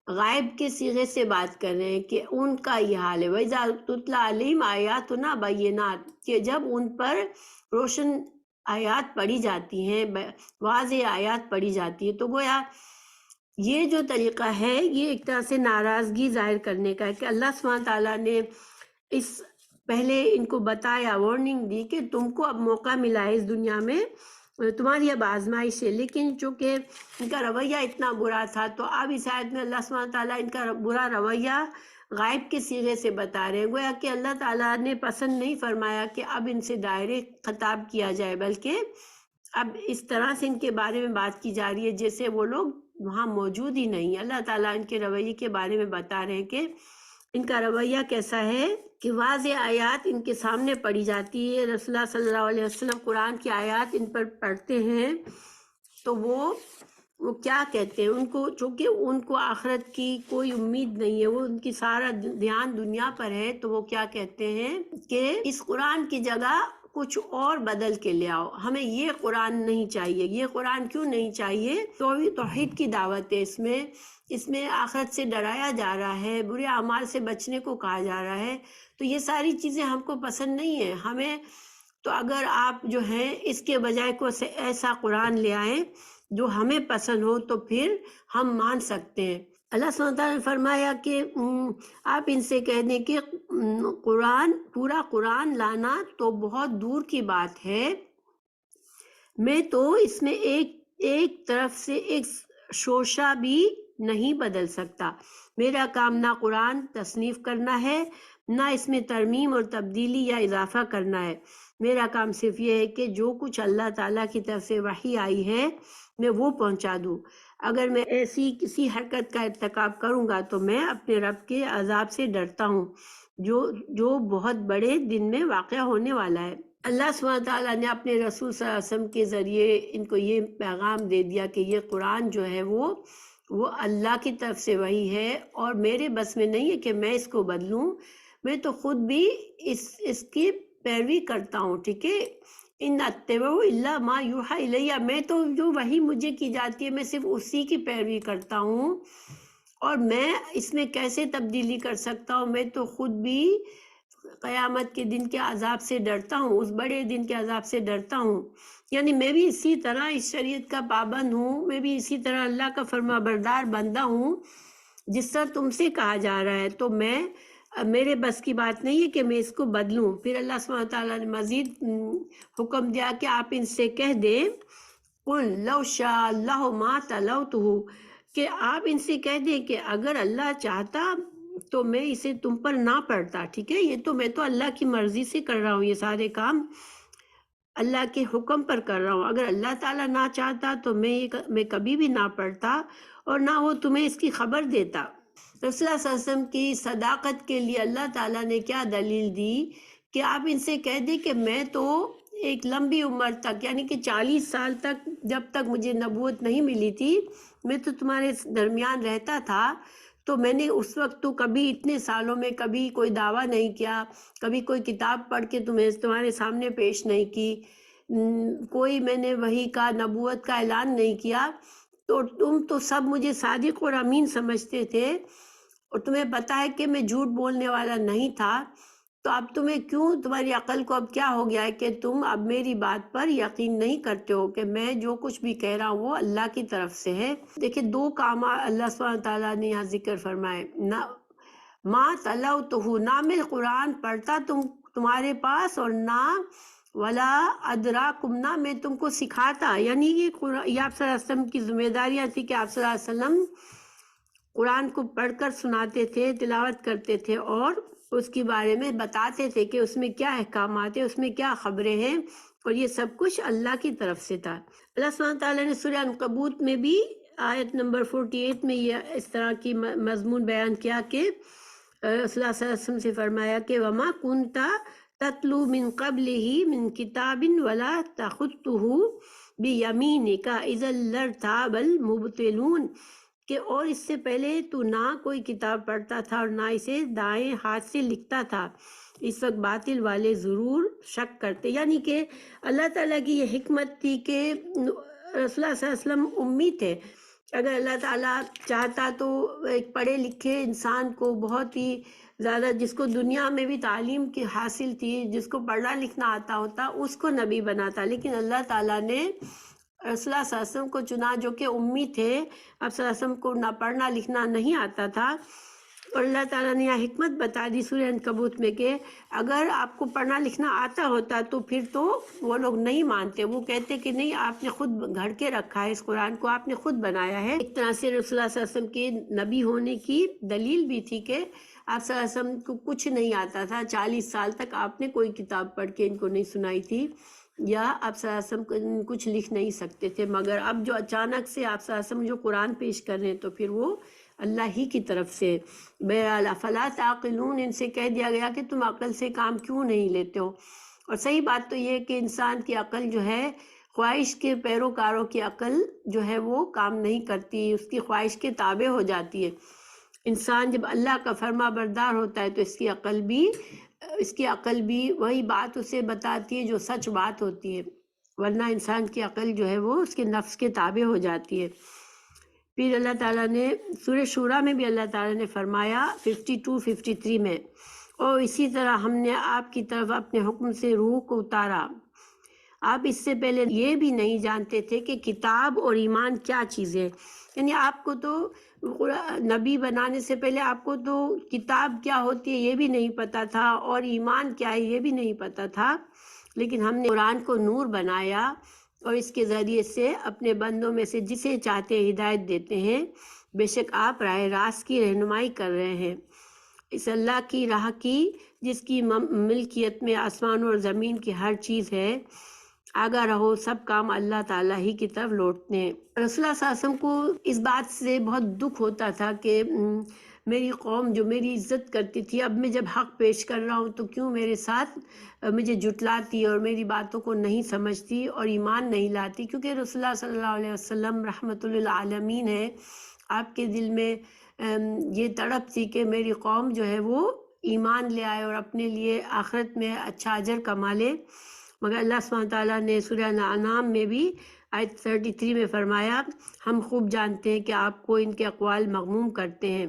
غائب کے صیغے سے بات کر رہے ہیں کہ ان کا یہ حال ہے وَإِذَا تُتْلَى عَلَيْهِمْ آيَاتُنَا بَيِّنَاتٍ، کہ جب ان پر روشن آیات پڑھی جاتی ہیں، واضح آیات پڑھی جاتی ہے، تو گویا یہ جو طریقہ ہے یہ ایک طرح سے ناراضگی ظاہر کرنے کا ہے کہ اللہ سبحانہ تعالیٰ نے اس پہلے ان کو بتایا، وارننگ دی کہ تم کو اب موقع ملا ہے اس دنیا میں، تمہاری اب آزمائش ہے، لیکن چونکہ ان کا رویہ اتنا برا تھا تو اب اس آیت میں اللہ سبحانہ تعالیٰ ان کا برا رویہ غائب کے صیغے سے بتا رہے ہیں، گویا کہ اللہ تعالیٰ نے پسند نہیں فرمایا کہ اب ان سے ڈائریکٹ خطاب کیا جائے، بلکہ اب اس طرح سے ان کے بارے میں بات کی جا رہی ہے جیسے وہ لوگ وہاں موجود ہی نہیں۔ اللہ تعالیٰ ان کے رویے کے بارے میں بتا رہے ہیں کہ ان کا رویہ کیسا ہے کہ واضح آیات ان کے سامنے پڑھی جاتی ہے، رسول اللہ صلی اللہ علیہ وسلم قرآن کی آیات ان پر پڑھتے ہیں تو وہ کیا کہتے ہیں، ان کو چونکہ ان کو آخرت کی کوئی امید نہیں ہے، وہ ان کی سارا دھیان دنیا پر ہے، تو وہ کیا کہتے ہیں کہ اس قرآن کی جگہ کچھ اور بدل کے لے آؤ، ہمیں یہ قرآن نہیں چاہیے۔ یہ قرآن کیوں نہیں چاہیے؟ توحید کی دعوت ہے، اس میں آخرت سے ڈرایا جا رہا ہے، برے اعمال سے بچنے کو کہا جا رہا ہے، تو یہ ساری چیزیں ہم کو پسند نہیں ہیں ہمیں۔ تو اگر آپ جو ہیں اس کے بجائے کوئی ایسا قرآن لے آئیں جو ہمیں پسند ہو تو پھر ہم مان سکتے ہیں۔ اللہ سبحانہ تعالیٰ نے فرمایا کہ آپ ان سے کہہ دیں کہ پورا قرآن لانا تو بہت دور کی بات ہے، میں تو اس میں ایک طرف سے ایک شوشہ بھی نہیں بدل سکتا۔ میرا کام نہ قرآن تصنیف کرنا ہے، نہ اس میں ترمیم اور تبدیلی یا اضافہ کرنا ہے۔ میرا کام صرف یہ ہے کہ جو کچھ اللہ تعالیٰ کی طرف سے وحی آئی ہے میں وہ پہنچا دوں۔ اگر میں ایسی کسی حرکت کا ارتکاب کروں گا تو میں اپنے رب کے عذاب سے ڈرتا ہوں جو بہت بڑے دن میں واقع ہونے والا ہے۔ اللہ سبحانہ تعالیٰ نے اپنے رسول صلی اللہ علیہ وسلم کے ذریعے ان کو یہ پیغام دے دیا کہ یہ قرآن جو ہے وہ اللہ کی طرف سے وحی ہے، اور میرے بس میں نہیں ہے کہ میں اس کو بدلوں، میں تو خود بھی اس کی پیروی کرتا ہوں، ٹھیک ہے۔ ان اتبع الا ما یوحی الیہ، میں تو جو وحی مجھے کی جاتی ہے میں صرف اسی کی پیروی کرتا ہوں، اور میں اس میں کیسے تبدیلی کر سکتا ہوں؟ میں تو خود بھی قیامت کے دن کے عذاب سے ڈرتا ہوں، اس بڑے دن کے عذاب سے ڈرتا ہوں، یعنی میں بھی اسی طرح اس شریعت کا پابند ہوں، میں بھی اسی طرح اللہ کا فرما بردار بندہ ہوں جس طرح تم سے کہا جا رہا ہے، تو میرے بس کی بات نہیں ہے کہ میں اس کو بدلوں۔ پھر اللہ سبحانہ تعالیٰ نے مزید حکم دیا کہ آپ ان سے کہہ دیں قُلْ لَوْ شَاءَ اللَّهُ مَا تَلَوْتُهُ، کہ آپ ان سے کہہ دیں کہ اگر اللہ چاہتا تو میں اسے تم پر نہ پڑھتا، ٹھیک ہے۔ یہ تو میں تو اللہ کی مرضی سے کر رہا ہوں، یہ سارے کام اللہ کے حکم پر کر رہا ہوں، اگر اللہ تعالیٰ نہ چاہتا تو میں کبھی بھی نہ پڑھتا اور نہ وہ تمہیں اس کی خبر دیتا۔ رسول اللہ صلی اللہ علیہ وسلم کی صداقت کے لیے اللہ تعالیٰ نے کیا دلیل دی کہ آپ ان سے کہہ دیں کہ میں تو ایک لمبی عمر تک، یعنی کہ 40 سال تک، جب تک مجھے نبوت نہیں ملی تھی، میں تو تمہارے درمیان رہتا تھا، تو میں نے اس وقت تو کبھی اتنے سالوں میں کبھی کوئی دعویٰ نہیں کیا، کبھی کوئی کتاب پڑھ کے تمہارے سامنے پیش نہیں کی، کوئی میں نے وحی کا نبوت کا اعلان نہیں کیا، تو تم تو سب مجھے صادق اور امین سمجھتے تھے، اور تمہیں پتہ ہے کہ میں جھوٹ بولنے والا نہیں تھا، تو اب تمہیں کیوں، تمہاری عقل کو اب کیا ہو گیا ہے کہ تم اب میری بات پر یقین نہیں کرتے ہو کہ میں جو کچھ بھی کہہ رہا ہوں وہ اللہ کی طرف سے ہے۔ دیکھیں دو کام اللہ سبحانہ تعالیٰ نے یہاں ذکر فرمائے، نہ ما تلوتہ، نہ میں قرآن پڑھتا تمہارے پاس، اور نہ ولا ادراکم، نہ میں تم کو سکھاتا، یعنی یہ آپ صلی اللہ علیہ وسلم کی ذمہ داریاں تھی کہ آپ صلی اللہ علیہ وسلم قرآن کو پڑھ کر سناتے تھے، تلاوت کرتے تھے، اور اس کے بارے میں بتاتے تھے کہ اس میں کیا احکامات ہیں، اس میں کیا خبریں ہیں، اور یہ سب کچھ اللہ کی طرف سے تھا۔ اللہ سبحانہ تعالیٰ نے سورہ عنکبوت میں بھی آیت نمبر 48 میں یہ اس طرح کی مضمون بیان کیا کہ رسول اللہ صلی اللہ علیہ وسلم سے فرمایا کہ وما کنت تتلو من قبلہ من کتاب ولا تخطہ بیمینک اذا لارتاب المبطلون، کہ اور اس سے پہلے تو نہ کوئی کتاب پڑھتا تھا اور نہ اسے دائیں ہاتھ سے لکھتا تھا، اس وقت باطل والے ضرور شک کرتے، یعنی کہ اللہ تعالیٰ کی یہ حکمت تھی کہ رسول اللہ صلی اللہ علیہ وسلم امی تھے، اگر اللہ تعالیٰ چاہتا تو ایک پڑھے لکھے انسان کو، بہت ہی زیادہ، جس کو دنیا میں بھی تعلیم کی حاصل تھی، جس کو پڑھنا لکھنا آتا ہوتا، اس کو نبی بناتا، لیکن اللہ تعالیٰ نے رسول اللہ صلی اللہ علیہ وسلم کو چنا جو کہ امی تھے، اب صلی اللہ علیہ وسلم کو نہ پڑھنا لکھنا نہیں آتا تھا، اور اللہ تعالیٰ نے یہ حکمت بتا دی سورہ عنکبوت میں کہ اگر آپ کو پڑھنا لکھنا آتا ہوتا تو پھر تو وہ لوگ نہیں مانتے، وہ کہتے کہ نہیں، آپ نے خود گھڑ کے رکھا ہے اس قرآن کو، آپ نے خود بنایا ہے۔ ایک طرح سے رسول اللہ صلی اللہ علیہ وسلم کے نبی ہونے کی دلیل بھی تھی کہ آپ صلی اللہ علیہ وسلم کو کچھ نہیں آتا تھا، 40 سال تک آپ نے کوئی کتاب پڑھ کے ان کو نہیں سنائی تھی، یا آپ صلی اللہ علیہ وسلم کچھ لکھ نہیں سکتے تھے، مگر اب جو اچانک سے آپ صلی اللہ علیہ وسلم جو قرآن پیش کر رہے ہیں تو پھر وہ اللہ ہی کی طرف سے۔ بہرحال فلا تعقلون، ان سے کہہ دیا گیا کہ تم عقل سے کام کیوں نہیں لیتے ہو، اور صحیح بات تو یہ کہ انسان کی عقل جو ہے، خواہش کے پیروکاروں کی عقل جو ہے وہ کام نہیں کرتی، اس کی خواہش کے تابع ہو جاتی ہے۔ انسان جب اللہ کا فرما بردار ہوتا ہے تو اس کی عقل بھی وہی بات اسے بتاتی ہے جو سچ بات ہوتی ہے، ورنہ انسان کی عقل جو ہے وہ اس کے نفس کے تابع ہو جاتی ہے۔ پھر اللہ تعالیٰ نے سورہ شورا میں بھی اللہ تعالیٰ نے فرمایا 52-53 میں، اور اسی طرح ہم نے آپ کی طرف اپنے حکم سے روح کو اتارا، آپ اس سے پہلے یہ بھی نہیں جانتے تھے کہ کتاب اور ایمان کیا چیز ہے، یعنی آپ کو تو نبی بنانے سے پہلے آپ کو تو کتاب کیا ہوتی ہے یہ بھی نہیں پتا تھا، اور ایمان کیا ہے یہ بھی نہیں پتا تھا، لیکن ہم نے قرآن کو نور بنایا، اور اس کے ذریعے سے اپنے بندوں میں سے جسے چاہتے ہدایت دیتے ہیں، بے شک آپ راہ راست کی رہنمائی کر رہے ہیں، اس اللہ کی راہ کی جس کی ملکیت میں آسمان اور زمین کی ہر چیز ہے، آگاہ رہو، سب کام اللہ تعالیٰ ہی کی طرف لوٹتے ہیں۔ رسول اللہ صلی اللہ علیہ وسلم کو اس بات سے بہت دکھ ہوتا تھا کہ میری قوم جو میری عزت کرتی تھی، اب میں جب حق پیش کر رہا ہوں تو کیوں میرے ساتھ مجھے جھٹلاتی اور میری باتوں کو نہیں سمجھتی اور ایمان نہیں لاتی؟ کیونکہ رسول اللہ صلی اللہ علیہ وسلم رحمت للعالمین ہے، آپ کے دل میں یہ تڑپ تھی کہ میری قوم جو ہے وہ ایمان لے آئے اور اپنے لیے آخرت میں اچھا اجر کما لے۔ مگر اللہ سبحانہ تعالیٰ نے سورہ انعام میں بھی آیت 33 میں فرمایا، ہم خوب جانتے ہیں کہ آپ کو ان کے اقوال مغموم کرتے ہیں،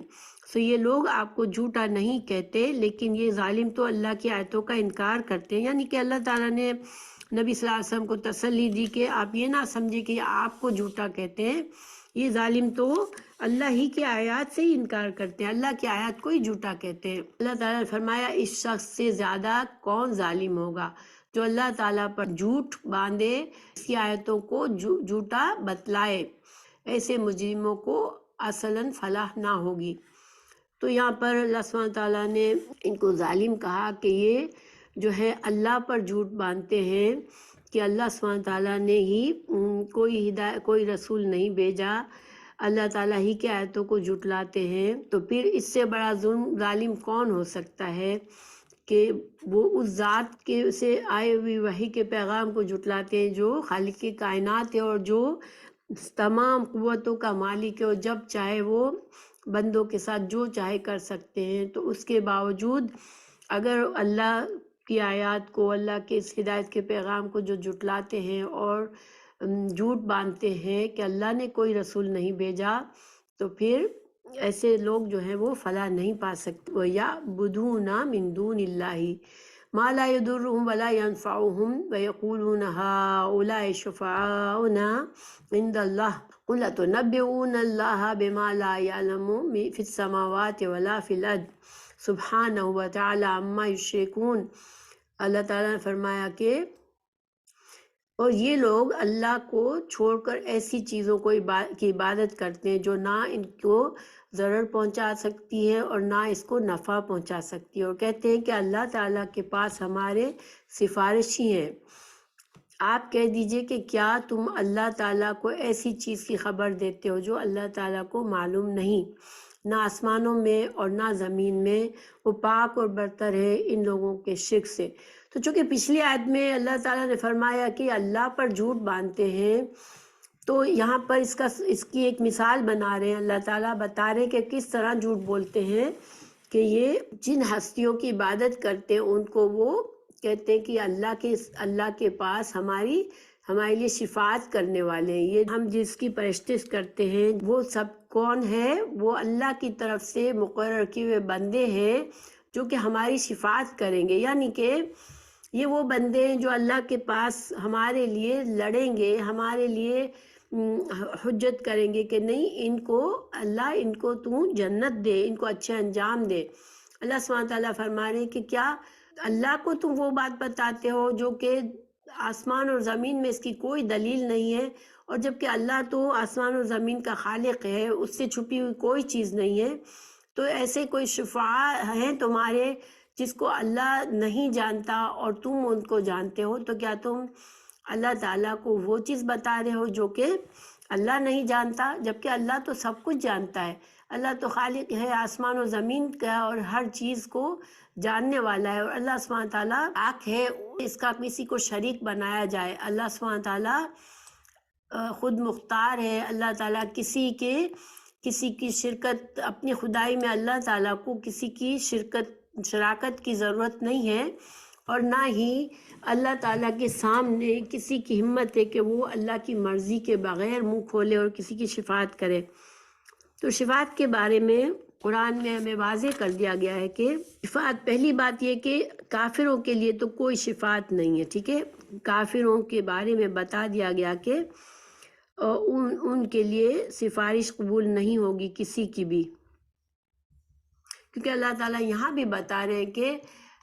سو یہ لوگ آپ کو جھوٹا نہیں کہتے، لیکن یہ ظالم تو اللہ کی آیتوں کا انکار کرتے ہیں۔ یعنی کہ اللہ تعالیٰ نے نبی صلی اللہ علیہ وسلم کو تسلی دی کہ آپ یہ نہ سمجھے کہ یہ آپ کو جھوٹا کہتے ہیں، یہ ظالم تو اللہ ہی کی آیات سے ہی انکار کرتے ہیں، اللہ کی آیات کو ہی جھوٹا کہتے ہیں۔ اللہ تعالیٰ نے فرمایا، اس شخص سے زیادہ کون ظالم ہوگا جو اللہ تعالیٰ پر جھوٹ باندھے، اس کی آیتوں کو جھوٹا بتلائے، ایسے مجرموں کو اصلاً فلاح نہ ہوگی۔ تو یہاں پر اللہ سبحانہ تعالیٰ نے ان کو ظالم کہا کہ یہ جو ہے اللہ پر جھوٹ باندھتے ہیں کہ اللہ سبحانہ تعالیٰ نے ہی کوئی رسول نہیں بھیجا، اللہ تعالیٰ ہی کی آیتوں کو جھٹلاتے ہیں۔ تو پھر اس سے بڑا ظالم کون ہو سکتا ہے کہ وہ اس ذات کے سے آئے ہوئی وحی کے پیغام کو جھٹلاتے ہیں جو خالق کائنات ہے اور جو تمام قوتوں کا مالک ہے، اور جب چاہے وہ بندوں کے ساتھ جو چاہے کر سکتے ہیں۔ تو اس کے باوجود اگر اللہ کی آیات کو، اللہ کے اس ہدایت کے پیغام کو جو جھٹلاتے ہیں اور جھوٹ باندھتے ہیں کہ اللہ نے کوئی رسول نہیں بھیجا، تو پھر ایسے لوگ جو ہیں وہ فلاح نہیں پا سکتے۔ وَيَعْبُدُونَ مِن دُونِ اللَّهِ مَا لَا يَضُرُّهُمْ وَلَا يَنفَعُهُمْ وَيَقُولُونَ هَٰؤُلَاءِ شُفَعَاؤُنَا عِندَ اللَّهِ قُلْ أَتُنَبِّئُونَ اللَّهَ بِمَا لَا يَعْلَمُ فِي السَّمَاوَاتِ وَلَا فِي الْأَرْضِ سُبْحَانَهُ وَتَعَالَىٰ عَمَّا يُشْرِكُونَ۔ اللہ تعالیٰ نے فرمایا کہ اور یہ لوگ اللہ کو چھوڑ کر ایسی چیزوں کی عبادت کرتے ہیں جو نہ ان کو ضرر پہنچا سکتی ہے اور نہ اس کو نفع پہنچا سکتی ہے، اور کہتے ہیں کہ اللہ تعالیٰ کے پاس ہمارے سفارشی ہیں۔ آپ کہہ دیجئے کہ کیا تم اللہ تعالیٰ کو ایسی چیز کی خبر دیتے ہو جو اللہ تعالیٰ کو معلوم نہیں، نہ آسمانوں میں اور نہ زمین میں، وہ پاک اور برتر ہے ان لوگوں کے شرک سے۔ تو چونکہ پچھلی آیت میں اللہ تعالیٰ نے فرمایا کہ اللہ پر جھوٹ باندھتے ہیں، تو یہاں پر اس کی ایک مثال بنا رہے ہیں، اللہ تعالیٰ بتا رہے ہیں کہ کس طرح جھوٹ بولتے ہیں کہ یہ جن ہستیوں کی عبادت کرتے ہیں ان کو وہ کہتے ہیں کہ اللہ کے پاس ہمارے لیے شفاعت کرنے والے ہیں، یہ ہم جس کی پرستش کرتے ہیں وہ سب کون ہے؟ وہ اللہ کی طرف سے مقرر کیے ہوئے بندے ہیں جو کہ ہماری شفاعت کریں گے۔ یعنی کہ یہ وہ بندے ہیں جو اللہ کے پاس ہمارے لیے لڑیں گے، ہمارے لیے حجت کریں گے کہ نہیں، اللہ ان کو تو جنت دے، ان کو اچھے انجام دے۔ اللہ سبحانہ تعالیٰ فرما رہے ہیں کہ کیا اللہ کو تم وہ بات بتاتے ہو جو کہ آسمان اور زمین میں اس کی کوئی دلیل نہیں ہے، اور جبکہ اللہ تو آسمان اور زمین کا خالق ہے، اس سے چھپی ہوئی کوئی چیز نہیں ہے۔ تو ایسے کوئی شفاعہ ہیں تمہارے جس کو اللہ نہیں جانتا اور تم ان کو جانتے ہو، تو کیا تم اللہ تعالیٰ کو وہ چیز بتا رہے ہو جو کہ اللہ نہیں جانتا، جبکہ اللہ تو سب کچھ جانتا ہے۔ اللہ تو خالق ہے آسمان و زمین کا اور ہر چیز کو جاننے والا ہے، اور اللہ سبحانہ تعالیٰ پاک ہے اس کا کسی کو شریک بنایا جائے۔ اللہ سبحانہ تعالیٰ خود مختار ہے، اللہ تعالیٰ کسی کی شرکت، اپنی خدائی میں اللہ تعالیٰ کو کسی کی شراکت کی ضرورت نہیں ہے، اور نہ ہی اللہ تعالیٰ کے سامنے کسی کی ہمت ہے کہ وہ اللہ کی مرضی کے بغیر منہ کھولے اور کسی کی شفاعت کرے۔ تو شفاعت کے بارے میں قرآن میں ہمیں واضح کر دیا گیا ہے کہ شفاعت، پہلی بات یہ کہ کافروں کے لیے تو کوئی شفاعت نہیں ہے، ٹھیک ہے، کافروں کے بارے میں بتا دیا گیا کہ ان کے لیے سفارش قبول نہیں ہوگی کسی کی بھی، کیونکہ اللہ تعالیٰ یہاں بھی بتا رہے ہیں کہ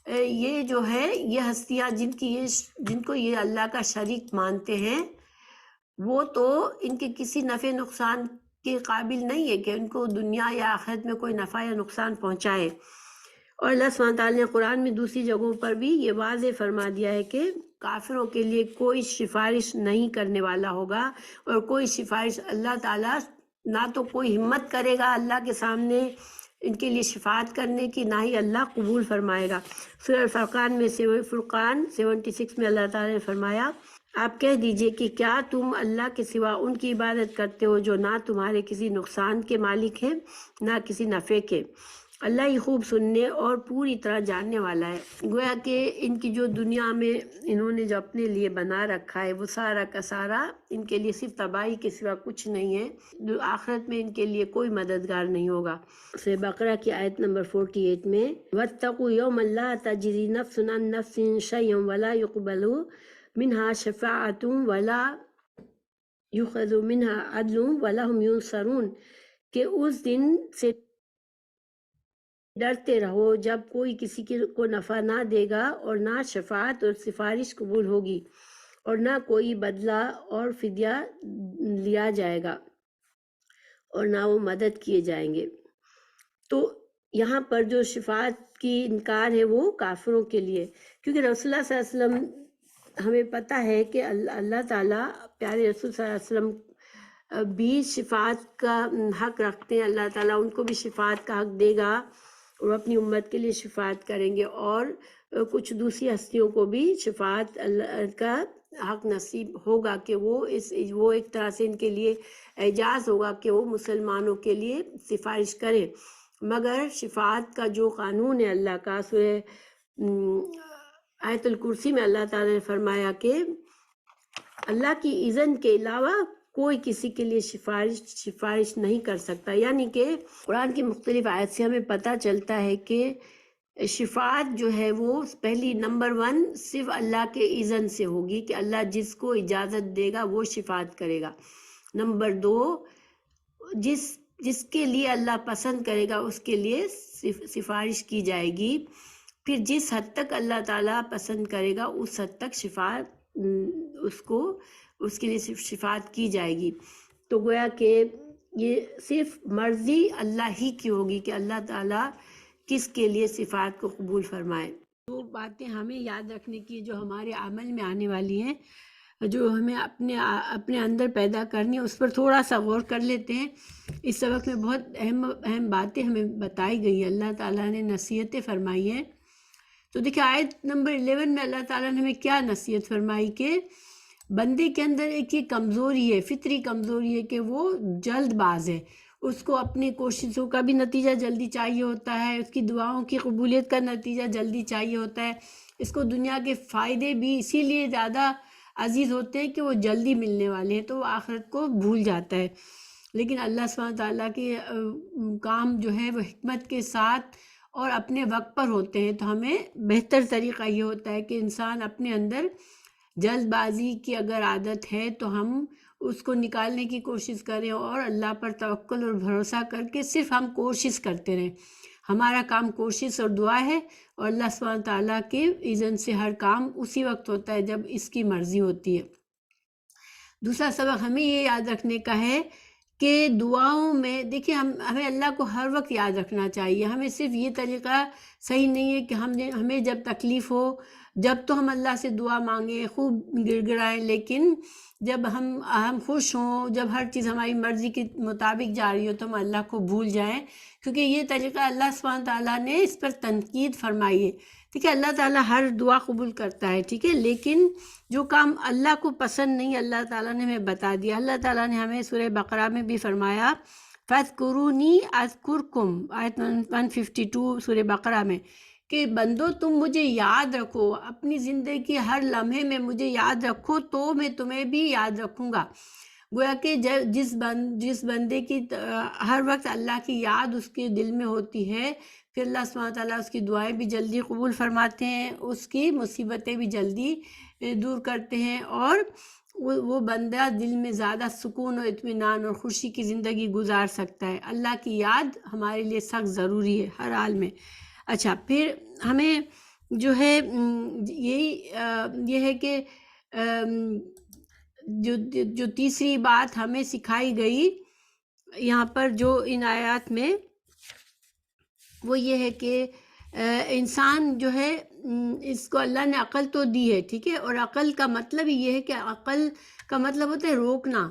یہ جو ہے یہ ہستیاں جن کو یہ اللہ کا شریک مانتے ہیں، وہ تو ان کے کسی نفع نقصان کے قابل نہیں ہے کہ ان کو دنیا یا آخرت میں کوئی نفع یا نقصان پہنچائے۔ اور اللہ سبحانہ تعالیٰ نے قرآن میں دوسری جگہوں پر بھی یہ واضح فرما دیا ہے کہ کافروں کے لیے کوئی سفارش نہیں کرنے والا ہوگا، اور کوئی سفارش اللہ تعالیٰ نہ تو کوئی ہمت کرے گا اللہ کے سامنے ان کے لیے شفاعت کرنے کی، نہ ہی اللہ قبول فرمائے گا۔ سورہ فرقان میں فرقان 76 میں اللہ تعالیٰ نے فرمایا، آپ کہہ دیجئے کہ کیا تم اللہ کے سوا ان کی عبادت کرتے ہو جو نہ تمہارے کسی نقصان کے مالک ہیں نہ کسی نفع کے؟ اللہ ہی خوب سننے اور پوری طرح جاننے والا ہے۔ گویا کہ ان کی جو دنیا میں انہوں نے جو اپنے لیے بنا رکھا ہے وہ سارا کا سارا ان کے لیے صرف تباہی کے سوا کچھ نہیں ہے، آخرت میں ان کے لیے کوئی مددگار نہیں ہوگا۔ سورہ بقرہ کی آیت نمبر 48 میں وَاتَّقُوا يَوْمًا لَا تَجْزِي نَفْسٌ عَن نَفْسٍ شَيْئًا وَلَا يُقْبَلُ مِنْهَا شَفَاعَةٌ وَلَا يُؤْخَذُ مِنْهَا عَدْلٌ وَلَا هُمْ يُنصَرُونَ، کہ اس دن سے ڈرتے رہو جب کوئی کسی کو نفع نہ دے گا اور نہ شفاعت اور سفارش قبول ہوگی اور نہ کوئی بدلہ اور فدیہ لیا جائے گا اور نہ وہ مدد کیے جائیں گے۔ تو یہاں پر جو شفاعت کی انکار ہے وہ کافروں کے لیے، کیونکہ رسول اللہ صلی اللہ علیہ وسلم ہمیں پتہ ہے کہ اللہ تعالیٰ پیارے رسول صلی اللہ علیہ وسلم بھی شفاعت کا حق رکھتے ہیں، اللہ تعالیٰ ان کو بھی شفاعت کا حق دے گا اور اپنی امت کے لیے شفاعت کریں گے، اور کچھ دوسری ہستیوں کو بھی شفاعت اللہ کا حق نصیب ہوگا کہ وہ ایک طرح سے ان کے لیے اعجاز ہوگا کہ وہ مسلمانوں کے لیے سفارش کریں۔ مگر شفاعت کا جو قانون ہے اللہ کا، سورہ آیت الکرسی میں اللہ تعالیٰ نے فرمایا کہ اللہ کی اذن کے علاوہ کوئی کسی کے لیے سفارش نہیں کر سکتا، یعنی کہ قرآن کی مختلف آیت سے ہمیں پتہ چلتا ہے کہ شفاعت جو ہے وہ پہلی نمبر 1 صرف اللہ کے اذن سے ہوگی، کہ اللہ جس کو اجازت دے گا وہ شفاعت کرے گا۔ نمبر 2، جس کے لیے اللہ پسند کرے گا اس کے لیے سفارش کی جائے گی، پھر جس حد تک اللہ تعالیٰ پسند کرے گا اس حد تک شفاعت اس کے لیے صرف شفاعت کی جائے گی۔ تو گویا کہ یہ صرف مرضی اللہ ہی کی ہوگی کہ اللہ تعالیٰ کس کے لیے شفاعت کو قبول فرمائے۔ وہ باتیں ہمیں یاد رکھنے کی جو ہمارے عمل میں آنے والی ہیں، جو ہمیں اپنے اندر پیدا کرنی ہے، اس پر تھوڑا سا غور کر لیتے ہیں۔ اس سبق میں بہت اہم باتیں ہمیں بتائی گئی ہیں، اللہ تعالیٰ نے نصیحتیں فرمائی ہیں۔ تو دیکھیں آیت نمبر 11 میں اللہ تعالیٰ نے ہمیں کیا نصیحت فرمائی کہ بندے کے اندر ایک یہ کمزوری ہے، فطری کمزوری ہے کہ وہ جلد باز ہے، اس کو اپنی کوششوں کا بھی نتیجہ جلدی چاہیے ہوتا ہے، اس کی دعاؤں کی قبولیت کا نتیجہ جلدی چاہیے ہوتا ہے، اس کو دنیا کے فائدے بھی اسی لیے زیادہ عزیز ہوتے ہیں کہ وہ جلدی ملنے والے ہیں، تو وہ آخرت کو بھول جاتا ہے۔ لیکن اللہ سبحانہ تعالیٰ کے کام جو ہے وہ حکمت کے ساتھ اور اپنے وقت پر ہوتے ہیں، تو ہمیں بہتر طریقہ یہ ہوتا ہے کہ انسان اپنے اندر جلد بازی کی اگر عادت ہے تو ہم اس کو نکالنے کی کوشش کریں اور اللہ پر توکل اور بھروسہ کر کے صرف ہم کوشش کرتے رہیں۔ ہمارا کام کوشش اور دعا ہے، اور اللہ سبحانہ تعالیٰ کے اذن سے ہر کام اسی وقت ہوتا ہے جب اس کی مرضی ہوتی ہے۔ دوسرا سبق ہمیں یہ یاد رکھنے کا ہے کہ دعاؤں میں دیکھیں ہمیں اللہ کو ہر وقت یاد رکھنا چاہیے۔ ہمیں صرف یہ طریقہ صحیح نہیں ہے کہ ہمیں جب تکلیف ہو جب تو ہم اللہ سے دعا مانگیں، خوب گڑ گڑائیں، لیکن جب ہم خوش ہوں، جب ہر چیز ہماری مرضی کے مطابق جا رہی ہو تو ہم اللہ کو بھول جائیں، کیونکہ یہ طریقہ اللہ سبحانہ تعالیٰ نے اس پر تنقید فرمائی ہے۔ ٹھیک ہے، اللہ تعالیٰ ہر دعا قبول کرتا ہے، ٹھیک ہے، لیکن جو کام اللہ کو پسند نہیں اللہ تعالیٰ نے ہمیں بتا دیا۔ اللہ تعالیٰ نے ہمیں سورہ بقرہ میں بھی فرمایا فَاذْكُرُونِي أَذْكُرْكُمْ، آیت 152 سورہ بقرہ میں، کہ بندو تم مجھے یاد رکھو، اپنی زندگی کے ہر لمحے میں مجھے یاد رکھو تو میں تمہیں بھی یاد رکھوں گا۔ گویا کہ جس بندے کی ہر وقت اللہ کی یاد اس کے دل میں ہوتی ہے، پھر اللہ سبحانہ تعالیٰ اس کی دعائیں بھی جلدی قبول فرماتے ہیں، اس کی مصیبتیں بھی جلدی دور کرتے ہیں، اور وہ بندہ دل میں زیادہ سکون اور اطمینان اور خوشی کی زندگی گزار سکتا ہے۔ اللہ کی یاد ہمارے لیے سخت ضروری ہے ہر حال میں۔ اچھا، پھر ہمیں جو ہے یہ ہے کہ جو تیسری بات ہمیں سکھائی گئی یہاں پر جو ان آیات میں، وہ یہ ہے کہ انسان جو ہے اس کو اللہ نے عقل تو دی ہے، ٹھیک ہے، اور عقل کا مطلب یہ ہے کہ عقل کا مطلب ہوتا ہے روکنا۔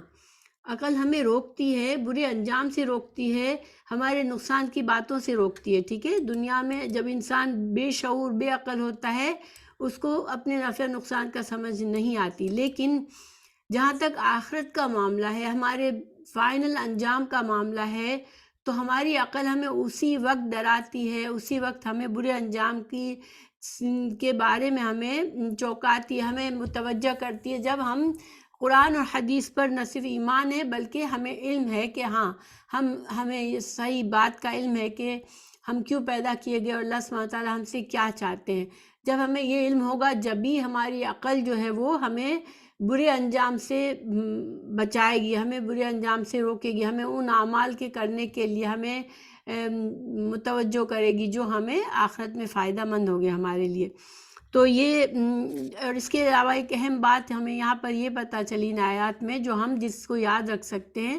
عقل ہمیں روکتی ہے، برے انجام سے روکتی ہے، ہمارے نقصان کی باتوں سے روکتی ہے، ٹھیک ہے۔ دنیا میں جب انسان بے شعور بے عقل ہوتا ہے اس کو اپنے نفع نقصان کا سمجھ نہیں آتی، لیکن جہاں تک آخرت کا معاملہ ہے، ہمارے فائنل انجام کا معاملہ ہے، تو ہماری عقل ہمیں اسی وقت ڈراتی ہے، اسی وقت ہمیں برے انجام کے بارے میں ہمیں چونکاتی ہے، ہمیں متوجہ کرتی ہے، جب ہم قرآن اور حدیث پر نہ صرف ایمان ہے بلکہ ہمیں علم ہے کہ ہاں ہمیں یہ صحیح بات کا علم ہے کہ ہم کیوں پیدا کیے گئے اور اللہ سبحانہ تعالیٰ ہم سے کیا چاہتے ہیں۔ جب ہمیں یہ علم ہوگا جب بھی ہماری عقل جو ہے وہ ہمیں برے انجام سے بچائے گی، ہمیں برے انجام سے روکے گی، ہمیں ان اعمال کے کرنے کے لیے ہمیں متوجہ کرے گی جو ہمیں آخرت میں فائدہ مند ہوگے ہمارے لیے۔ تو یہ اور اس کے علاوہ ایک اہم بات ہمیں یہاں پر یہ پتہ چلی ان آیات میں، جو ہم جس کو یاد رکھ سکتے ہیں،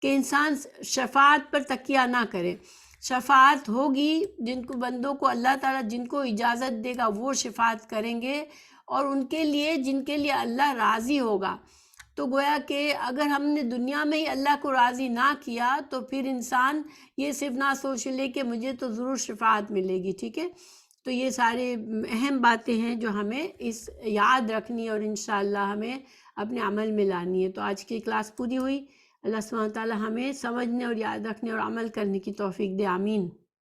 کہ انسان شفاعت پر تکیہ نہ کرے۔ شفاعت ہوگی، جن کو بندوں کو اللہ تعالیٰ جن کو اجازت دے گا وہ شفاعت کریں گے، اور ان کے لیے جن کے لیے اللہ راضی ہوگا۔ تو گویا کہ اگر ہم نے دنیا میں ہی اللہ کو راضی نہ کیا تو پھر انسان یہ صرف نہ سوچ لے کہ مجھے تو ضرور شفاعت ملے گی، ٹھیک ہے۔ تو یہ سارے اہم باتیں ہیں جو ہمیں اس یاد رکھنی اور انشاءاللہ ہمیں اپنے عمل میں لانی ہے۔ تو آج کی کلاس پوری ہوئی۔ اللہ سبحانہ تعالیٰ ہمیں سمجھنے اور یاد رکھنے اور عمل کرنے کی توفیق دے، آمین۔